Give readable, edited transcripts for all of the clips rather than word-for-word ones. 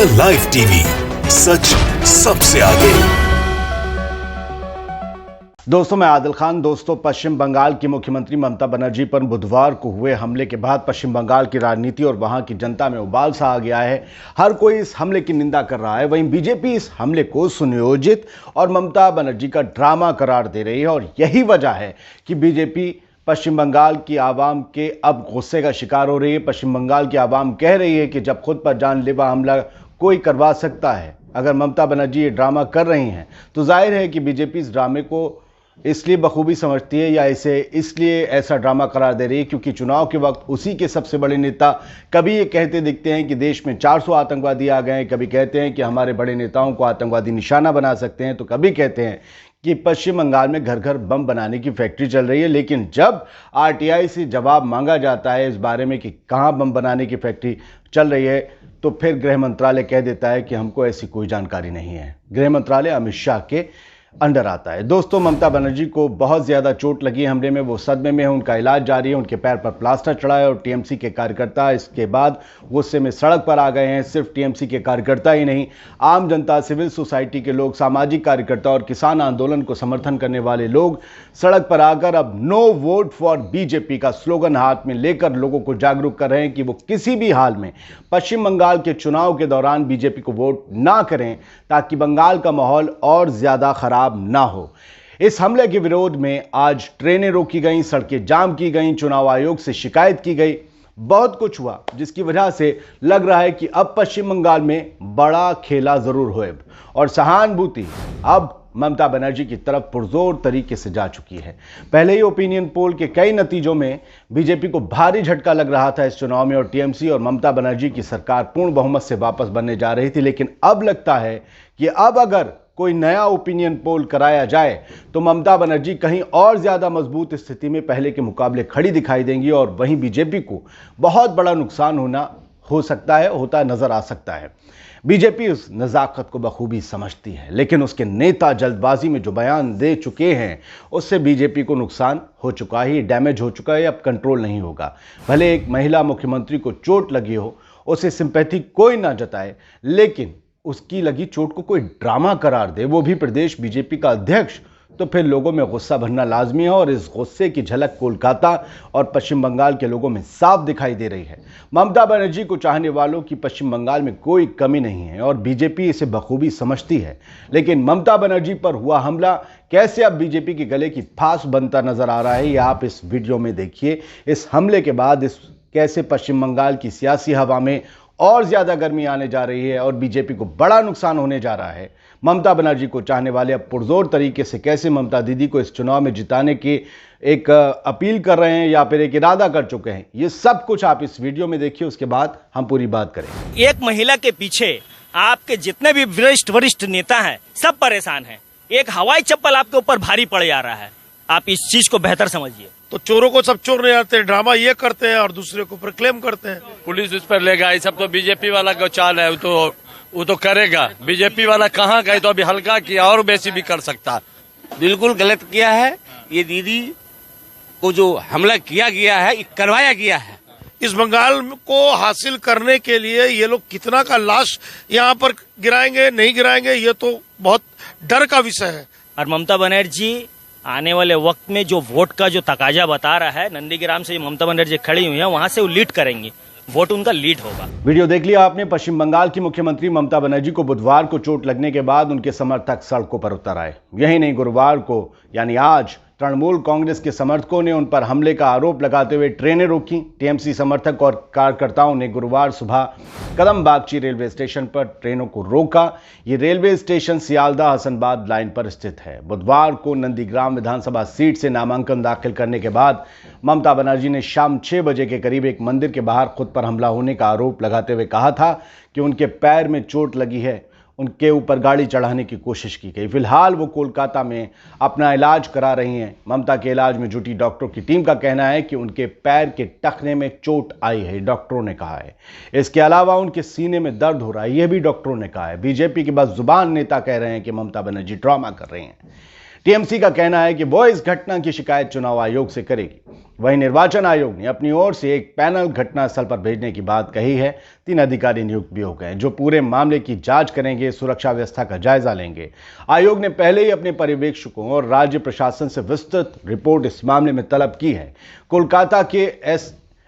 India live TV, सच सबसे आगे। दोस्तों, मैं आदिल खान। दोस्तों, पश्चिम बंगाल की मुख्यमंत्री ममता बनर्जी पर बुधवार को हुए हमले के बाद पश्चिम बंगाल की राजनीति और वहां की जनता में उबाल सा आ गया है। हर कोई इस हमले की निंदा कर रहा है। वहीं बीजेपी इस हमले को सुनियोजित और ममता बनर्जी का ड्रामा करार दे रही है और यही वजह है कि बीजेपी पश्चिम बंगाल की आवाम के अब गुस्से का शिकार हो रही है। पश्चिम बंगाल की आवाम कह रही है कि जब खुद पर जानलेवा हमला कोई करवा सकता है, अगर ममता बनर्जी ये ड्रामा कर रही हैं तो जाहिर है कि बीजेपी इस ड्रामे को इसलिए बखूबी समझती है या इसे इसलिए ऐसा ड्रामा करार दे रही है क्योंकि चुनाव के वक्त उसी के सबसे बड़े नेता कभी ये कहते दिखते हैं कि देश में 400 आतंकवादी आ गए हैं, कभी कहते हैं कि हमारे बड़े नेताओं को आतंकवादी निशाना बना सकते हैं, तो कभी कहते हैं कि पश्चिम बंगाल में घर घर बम बनाने की फैक्ट्री चल रही है। लेकिन जब आरटीआई से जवाब मांगा जाता है इस बारे में कि कहां बम बनाने की फैक्ट्री चल रही है, तो फिर गृह मंत्रालय कह देता है कि हमको ऐसी कोई जानकारी नहीं है। गृह मंत्रालय अमित शाह के अंडर आता है। दोस्तों, ममता बनर्जी को बहुत ज्यादा चोट लगी है हमले में, वो सदमे में है, उनका इलाज जारी है, उनके पैर पर प्लास्टर चढ़ा है और टीएमसी के कार्यकर्ता इसके बाद गुस्से में सड़क पर आ गए हैं। सिर्फ टीएमसी के कार्यकर्ता ही नहीं, आम जनता, सिविल सोसाइटी के लोग, सामाजिक कार्यकर्ता और किसान आंदोलन को समर्थन करने वाले लोग सड़क पर आकर अब नो वोट फॉर बीजेपी का स्लोगन हाथ में लेकर लोगों को जागरूक कर रहे हैं कि वो किसी भी हाल में पश्चिम बंगाल के चुनाव के दौरान बीजेपी को वोट ना करें ताकि बंगाल का माहौल और ज्यादा खराब ना हो। इस हमले के विरोध में आज ट्रेनें रोकी गईं, सड़कें जाम की गईं, चुनाव आयोग से शिकायत की गई, बहुत कुछ हुआ जिसकी वजह से लग रहा है कि अब पश्चिम बंगाल में बड़ा खेला जरूर होए और सहानुभूति अब ममता बनर्जी की तरफ पुरजोर तरीके से जा चुकी है। पहले ही ओपिनियन पोल के कई नतीजों में बीजेपी को भारी झटका लग रहा था इस चुनाव में और टीएमसी और ममता बनर्जी की सरकार पूर्ण बहुमत से वापस बनने जा रही थी। लेकिन अब लगता है कि अब अगर कोई नया ओपिनियन पोल कराया जाए तो ममता बनर्जी कहीं और ज्यादा मजबूत स्थिति में पहले के मुकाबले खड़ी दिखाई देंगी और वहीं बीजेपी को बहुत बड़ा नुकसान होता नजर आ सकता है। बीजेपी उस नजाकत को बखूबी समझती है, लेकिन उसके नेता जल्दबाजी में जो बयान दे चुके हैं उससे बीजेपी को नुकसान हो चुका है, डैमेज हो चुका है, अब कंट्रोल नहीं होगा। भले एक महिला मुख्यमंत्री को चोट लगी हो, उसे सिंपैथी कोई ना जताए, लेकिन उसकी लगी चोट को कोई ड्रामा करार दे, वो भी प्रदेश बीजेपी का अध्यक्ष, तो फिर लोगों में गुस्सा भरना लाजमी है और इस गुस्से की झलक कोलकाता और पश्चिम बंगाल के लोगों में साफ दिखाई दे रही है। ममता बनर्जी को चाहने वालों की पश्चिम बंगाल में कोई कमी नहीं है और बीजेपी इसे बखूबी समझती है। लेकिन ममता बनर्जी पर हुआ हमला कैसे अब बीजेपी के गले की फांस बनता नजर आ रहा है, ये आप इस वीडियो में देखिए। इस हमले के बाद कैसे पश्चिम बंगाल की सियासी हवा में और ज्यादा गर्मी आने जा रही है और बीजेपी को बड़ा नुकसान होने जा रहा है। ममता बनर्जी को चाहने वाले अब पुरजोर तरीके से कैसे ममता दीदी को इस चुनाव में जिताने की एक अपील कर रहे हैं या फिर एक इरादा कर चुके हैं, ये सब कुछ आप इस वीडियो में देखिए, उसके बाद हम पूरी बात करेंगे। एक महिला के पीछे आपके जितने भी वरिष्ठ नेता हैं सब परेशान हैं। एक हवाई चप्पल आपके ऊपर भारी पड़ जा रहा है। आप इस चीज को बेहतर समझिए। तो चोरों को सब चोर नहीं आते, ड्रामा ये करते हैं और दूसरे को ऊपर क्लेम करते हैं। पुलिस उस पर लेगा, ये सब तो बीजेपी वाला का चाल है, वो तो करेगा। बीजेपी वाला कहाँ गए, तो अभी हल्का किया और बेसी भी कर सकता। बिल्कुल गलत किया है। ये दीदी को जो हमला किया गया है, ये करवाया गया है। इस बंगाल को हासिल करने के लिए ये लोग कितना का लाश यहाँ पर गिराएंगे नहीं गिराएंगे, ये तो बहुत डर का विषय है। और ममता बनर्जी आने वाले वक्त में जो वोट का जो तकाजा बता रहा है, नंदीग्राम से ममता बनर्जी खड़ी हुई है, वहां से वो लीड करेंगे, वोट उनका लीड होगा। वीडियो देख लिया आपने। पश्चिम बंगाल की मुख्यमंत्री ममता बनर्जी को बुधवार को चोट लगने के बाद उनके समर्थक सड़कों पर उतर आए। यही नहीं, गुरुवार को यानी आज तृणमूल कांग्रेस के समर्थकों ने उन पर हमले का आरोप लगाते हुए ट्रेनें रोकी। टीएमसी समर्थक और कार्यकर्ताओं ने गुरुवार सुबह कदम बागची रेलवे स्टेशन पर ट्रेनों को रोका। ये रेलवे स्टेशन सियालदा हसनबाद लाइन पर स्थित है। बुधवार को नंदीग्राम विधानसभा सीट से नामांकन दाखिल करने के बाद ममता बनर्जी ने शाम 6 बजे के करीब एक मंदिर के बाहर खुद पर हमला होने का आरोप लगाते हुए कहा था कि उनके पैर में चोट लगी है, उनके ऊपर गाड़ी चढ़ाने की कोशिश की गई। फिलहाल वो कोलकाता में अपना इलाज करा रही हैं। ममता के इलाज में जुटी डॉक्टरों की टीम का कहना है कि उनके पैर के टखने में चोट आई है, डॉक्टरों ने कहा है। इसके अलावा उनके सीने में दर्द हो रहा है, यह भी डॉक्टरों ने कहा है। बीजेपी के बस जुबान नेता कह रहे हैं कि ममता बनर्जी ड्रामा कर रही हैं। टीएमसी का कहना है कि वो इस घटना की शिकायत चुनाव आयोग से करेगी। वहीं निर्वाचन आयोग ने अपनी ओर से एक पैनल घटनास्थल पर भेजने की बात कही है। 3 अधिकारी नियुक्त भी हो गए जो पूरे मामले की जांच करेंगे, सुरक्षा व्यवस्था का जायजा लेंगे। आयोग ने पहले ही अपने पर्यवेक्षकों और राज्य प्रशासन से विस्तृत रिपोर्ट इस मामले में तलब की है। कोलकाता के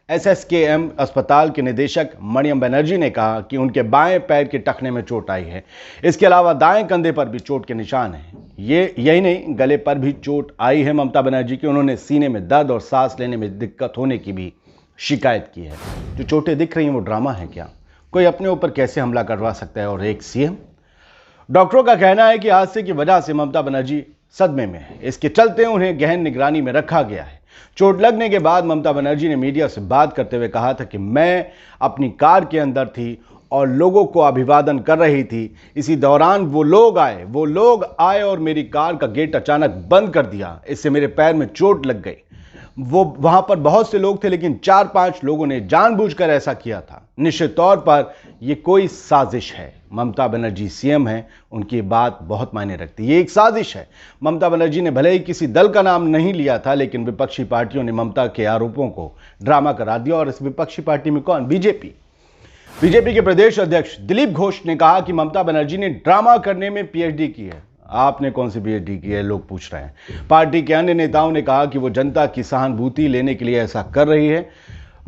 SSKM अस्पताल के निदेशक मणियम बनर्जी ने कहा कि उनके बाएं पैर के टखने में चोट आई है। इसके अलावा दाएं कंधे पर भी चोट के निशान हैं। यही नहीं, गले पर भी चोट आई है ममता बनर्जी की। उन्होंने सीने में दर्द और सांस लेने में दिक्कत होने की भी शिकायत की है। जो चोटें दिख रही हैं वो ड्रामा है क्या? कोई अपने ऊपर कैसे हमला करवा सकता है और एक सीएम? डॉक्टरों का कहना है कि हादसे की वजह से ममता बनर्जी सदमे में है। इसके चलते उन्हें गहन निगरानी में रखा गया है। चोट लगने के बाद ममता बनर्जी ने मीडिया से बात करते हुए कहा था कि मैं अपनी कार के अंदर थी और लोगों को अभिवादन कर रही थी। इसी दौरान वो लोग आए और मेरी कार का गेट अचानक बंद कर दिया। इससे मेरे पैर में चोट लग गई। वो वहां पर बहुत से लोग थे, लेकिन 4-5 लोगों ने जानबूझकर ऐसा किया था। निश्चित तौर पर यह कोई साजिश है। ममता बनर्जी सीएम है, उनकी बात बहुत मायने रखती है। ये एक साजिश है। ममता बनर्जी ने भले ही किसी दल का नाम नहीं लिया था, लेकिन विपक्षी पार्टियों ने ममता के आरोपों को ड्रामा करार दिया। और इस विपक्षी पार्टी में कौन? बीजेपी के प्रदेश अध्यक्ष दिलीप घोष ने कहा कि ममता बनर्जी ने ड्रामा करने में पीएचडी की है। आपने कौन सी पीएचडी की है, लोग पूछ रहे हैं। पार्टी के अन्य नेताओं ने कहा कि वो जनता की सहानुभूति लेने के लिए ऐसा कर रही है।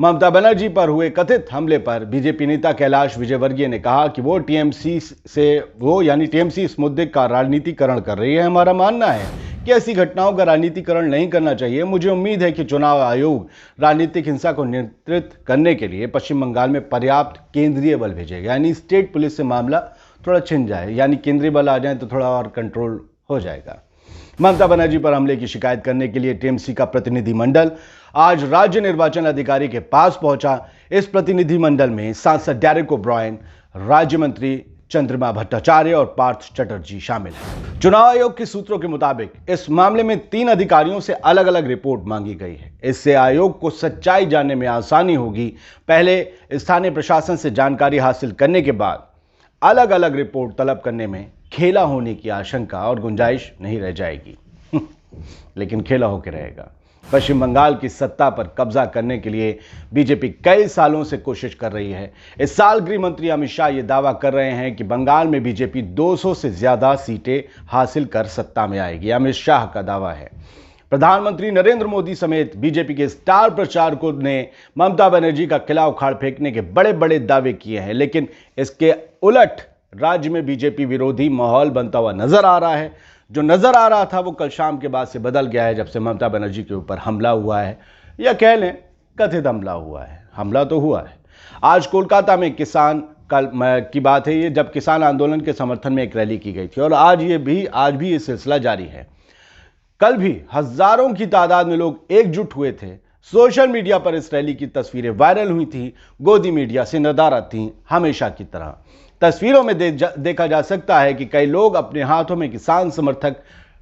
ममता बनर्जी पर हुए कथित हमले पर बीजेपी नेता कैलाश विजयवर्गीय ने कहा कि टीएमसी इस मुद्दे का राजनीतिकरण कर रही है। हमारा मानना है कि ऐसी घटनाओं का राजनीतिकरण नहीं करना चाहिए। मुझे उम्मीद है कि चुनाव आयोग राजनीतिक हिंसा को नियंत्रित करने के लिए पश्चिम बंगाल में पर्याप्त केंद्रीय बल भेजेगा। यानी स्टेट पुलिस से मामला थोड़ा छिन जाए, यानी केंद्रीय बल आ जाए तो थोड़ा और कंट्रोल हो जाएगा। ममता बनर्जी पर हमले की शिकायत करने के लिए टीएमसी का प्रतिनिधिमंडल आज राज्य निर्वाचन अधिकारी के पास पहुंचा। इस प्रतिनिधिमंडल में सांसद डेरेक ओब्रायन, राज्य मंत्री चंद्रिमा भट्टाचार्य और पार्थ चटर्जी शामिल हैं। चुनाव आयोग के सूत्रों के मुताबिक इस मामले में 3 अधिकारियों से अलग अलग रिपोर्ट मांगी गई है। इससे आयोग को सच्चाई जानने में आसानी होगी। पहले स्थानीय प्रशासन से जानकारी हासिल करने के बाद अलग अलग रिपोर्ट तलब करने में खेला होने की आशंका और गुंजाइश नहीं रह जाएगी। लेकिन खेला होकर रहेगा। पश्चिम बंगाल की सत्ता पर कब्जा करने के लिए बीजेपी कई सालों से कोशिश कर रही है। इस साल गृह मंत्री अमित शाह ये दावा कर रहे हैं कि बंगाल में बीजेपी 200 से ज्यादा सीटें हासिल कर सत्ता में आएगी। अमित शाह का दावा है। प्रधानमंत्री नरेंद्र मोदी समेत बीजेपी के स्टार प्रचारकों ने ममता बनर्जी का किला उखाड़ फेंकने के बड़े बड़े दावे किए हैं, लेकिन इसके उलट राज्य में बीजेपी विरोधी माहौल बनता हुआ नजर आ रहा है। जो नजर आ रहा था वो कल शाम के बाद से बदल गया है, जब से ममता बनर्जी के ऊपर हमला हुआ है, या कह लें कथित हमला हुआ है। हमला तो हुआ है। आज कोलकाता में किसान कल की बात है ये, जब किसान आंदोलन के समर्थन में एक रैली की गई थी और आज भी ये सिलसिला जारी है। कल भी हजारों की तादाद में लोग एकजुट हुए थे। सोशल मीडिया पर इस रैली की तस्वीरें वायरल हुई थी। गोदी मीडिया से नदारद थी हमेशा की तरह। तस्वीरों में देखा जा सकता है कि कई लोग अपने हाथों में किसान समर्थक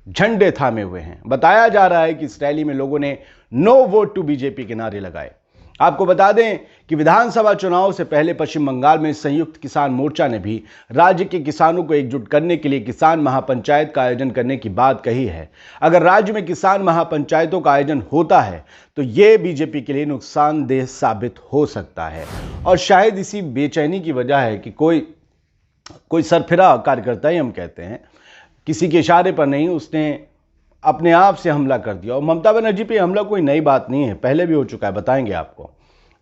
झंडे थामे हुए हैं। बताया जा रहा है कि इस रैली में लोगों ने नो वोट टू बीजेपी के नारे लगाए। आपको बता दें कि विधानसभा चुनाव से पहले पश्चिम बंगाल में संयुक्त किसान मोर्चा ने भी राज्य के किसानों को एकजुट करने के लिए किसान महापंचायत का आयोजन करने की बात कही है। अगर राज्य में किसान महापंचायतों का आयोजन होता है तो यह बीजेपी के लिए नुकसानदेह साबित हो सकता है। और शायद इसी बेचैनी की वजह है कि कोई सरफिरा कार्यकर्ता ही हम कहते हैं, किसी के इशारे पर नहीं, उसने अपने आप से हमला कर दिया। और ममता बनर्जी पे हमला कोई नई बात नहीं है, पहले भी हो चुका है, बताएंगे आपको।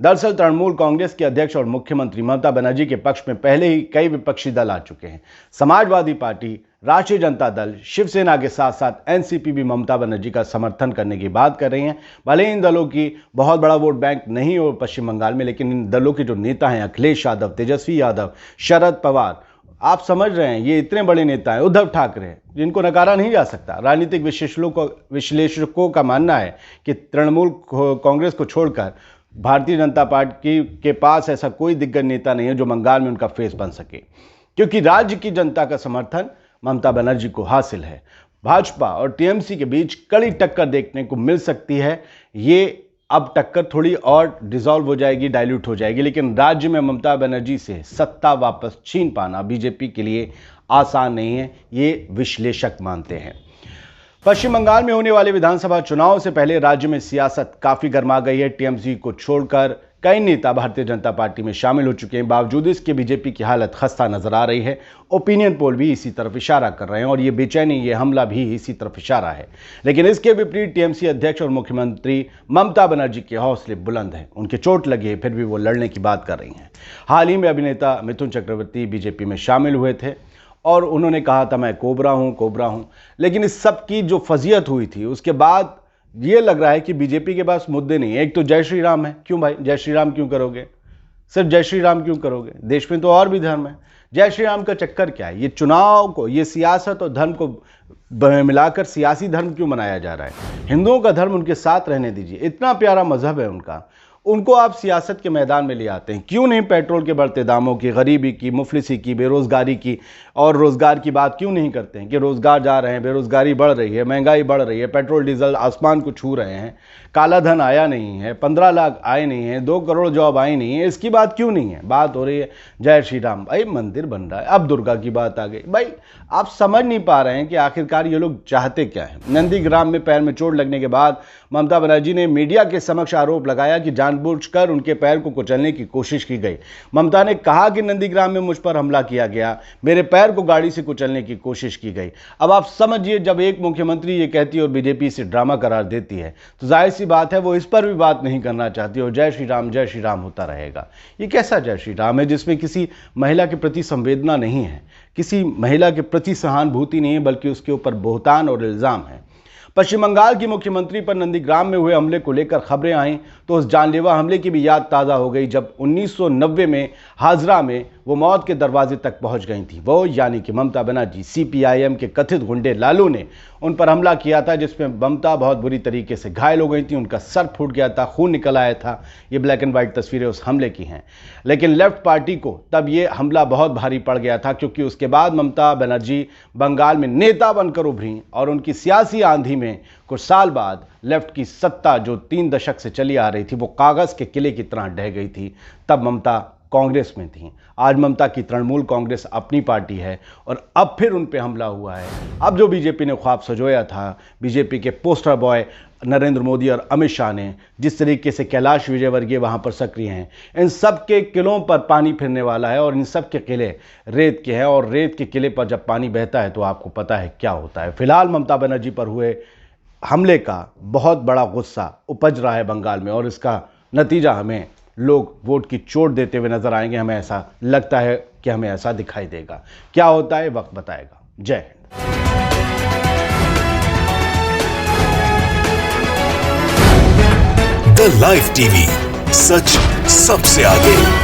दरअसल तृणमूल कांग्रेस के अध्यक्ष और मुख्यमंत्री ममता बनर्जी के पक्ष में पहले ही कई विपक्षी दल आ चुके हैं। समाजवादी पार्टी, राष्ट्रीय जनता दल, शिवसेना के साथ साथ एनसीपी भी ममता बनर्जी का समर्थन करने की बात कर रही हैं। भले इन दलों की बहुत बड़ा वोट बैंक नहीं हो पश्चिम बंगाल में, लेकिन इन दलों के जो नेता हैं, अखिलेश यादव, तेजस्वी यादव, शरद पवार, आप समझ रहे हैं, ये इतने बड़े नेता हैं, उद्धव ठाकरे, जिनको नकारा नहीं जा सकता। राजनीतिक विश्लेषकों का मानना है कि तृणमूल कांग्रेस को छोड़कर भारतीय जनता पार्टी के पास ऐसा कोई दिग्गज नेता नहीं है जो बंगाल में उनका फेस बन सके, क्योंकि राज्य की जनता का समर्थन ममता बनर्जी को हासिल है। भाजपा और टीएमसी के बीच कड़ी टक्कर देखने को मिल सकती है। ये अब टक्कर थोड़ी और डिसॉल्व हो जाएगी, डाइल्यूट हो जाएगी, लेकिन राज्य में ममता बनर्जी से सत्ता वापस छीन पाना बीजेपी के लिए आसान नहीं है, ये विश्लेषक मानते हैं। पश्चिम बंगाल में होने वाले विधानसभा चुनाव से पहले राज्य में सियासत काफी गर्मा गई है। टीएमसी को छोड़कर कई नेता भारतीय जनता पार्टी में शामिल हो चुके हैं। बावजूद इसके बीजेपी की हालत खस्ता नजर आ रही है। ओपिनियन पोल भी इसी तरफ इशारा कर रहे हैं और ये बेचैनी, ये हमला भी इसी तरफ इशारा है। लेकिन इसके विपरीत टीएमसी अध्यक्ष और मुख्यमंत्री ममता बनर्जी के हौसले बुलंद हैं। उनके चोट लगी है, फिर भी वो लड़ने की बात कर रही हैं। हाल ही में अभिनेता मिथुन चक्रवर्ती बीजेपी में शामिल हुए थे और उन्होंने कहा था मैं कोबरा हूं। लेकिन इस सब की जो फजीयत हुई थी उसके बाद ये लग रहा है कि बीजेपी के पास मुद्दे नहीं है। एक तो जय श्री राम है। क्यों भाई जय श्री राम क्यों करोगे? सिर्फ जय श्री राम क्यों करोगे? देश में तो और भी धर्म है। जय श्री राम का चक्कर क्या है? ये चुनाव को, ये सियासत और धर्म को मिलाकर सियासी धर्म क्यों मनाया जा रहा है? हिंदुओं का धर्म उनके साथ रहने दीजिए। इतना प्यारा मजहब है उनका, उनको आप सियासत के मैदान में ले आते हैं। क्यों नहीं पेट्रोल के बढ़ते दामों की, गरीबी की, मुफलिसी की, बेरोजगारी की और रोजगार की बात क्यों नहीं करते हैं कि रोजगार जा रहे हैं, बेरोजगारी बढ़ रही है, महंगाई बढ़ रही है, पेट्रोल डीजल आसमान को छू रहे हैं, काला धन आया नहीं है, 15 लाख आए नहीं है, 2 करोड़ जॉब आई नहीं है। इसकी बात क्यों नहीं है? बात हो रही है जय श्री राम। भाई मंदिर बन रहा है, अब दुर्गा की बात आ गई। भाई आप समझ नहीं पा रहे हैं कि आखिरकार ये लोग चाहते क्या है। नंदीग्राम में पैर में चोट लगने के बाद ममता बनर्जी ने मीडिया के समक्ष आरोप लगाया कि जानबूझकर उनके पैर को कुचलने की कोशिश की गई। ममता ने कहा कि नंदीग्राम में मुझ पर हमला किया गया, मेरे पैर को गाड़ी से कुचलने की कोशिश की गई। अब आप समझिए, जब एक मुख्यमंत्री ये कहती है और बीजेपी इसे ड्रामा करार देती है तो जाहिर सी बात है वो इस पर भी बात नहीं करना चाहती और जय श्री राम होता रहेगा। ये कैसा जय श्री राम है जिसमें किसी महिला के प्रति संवेदना नहीं है, किसी महिला के प्रति सहानुभूति नहीं है, बल्कि उसके ऊपर बोहतान और इल्जाम है। पश्चिम बंगाल की मुख्यमंत्री पर नंदीग्राम में हुए हमले को लेकर खबरें आईं तो उस जानलेवा हमले की भी याद ताज़ा हो गई जब 1990 में हाजरा में वो मौत के दरवाजे तक पहुंच गई थी। वो यानी कि ममता बनर्जी, सीपीआईएम के कथित गुंडे लालू ने उन पर हमला किया था जिसमें ममता बहुत बुरी तरीके से घायल हो गई थी, उनका सर फूट गया था, खून निकल आया था। ये ब्लैक एंड व्हाइट तस्वीरें उस हमले की हैं। लेकिन लेफ्ट पार्टी को तब ये हमला बहुत भारी पड़ गया था क्योंकि उसके बाद ममता बनर्जी बंगाल में नेता बनकर उभरी और उनकी सियासी आंधी में कुछ साल बाद लेफ्ट की सत्ता जो 3 दशक से चली आ रही थी वो कागज के किले की तरह ढह गई थी। तब ममता कांग्रेस में थी। आज ममता की तृणमूल कांग्रेस अपनी पार्टी है और अब फिर उन पे हमला हुआ है। अब जो बीजेपी ने ख्वाब सजोया था, बीजेपी के पोस्टर बॉय नरेंद्र मोदी और अमित शाह ने जिस तरीके से कैलाश विजयवर्गीय वहां पर सक्रिय हैं, इन सब के किलों पर पानी फिरने वाला है और इन सब के किले रेत के हैं और रेत के किले पर जब पानी बहता है तो आपको पता है क्या होता है। फिलहाल ममता बनर्जी पर हुए हमले का बहुत बड़ा गुस्सा उपज रहा है बंगाल में और इसका नतीजा हमें लोग वोट की चोट देते हुए नजर आएंगे। हमें ऐसा लगता है कि हमें ऐसा दिखाई देगा। क्या होता है वक्त बताएगा। जय हिंद। द लाइव टीवी, सच सबसे आगे।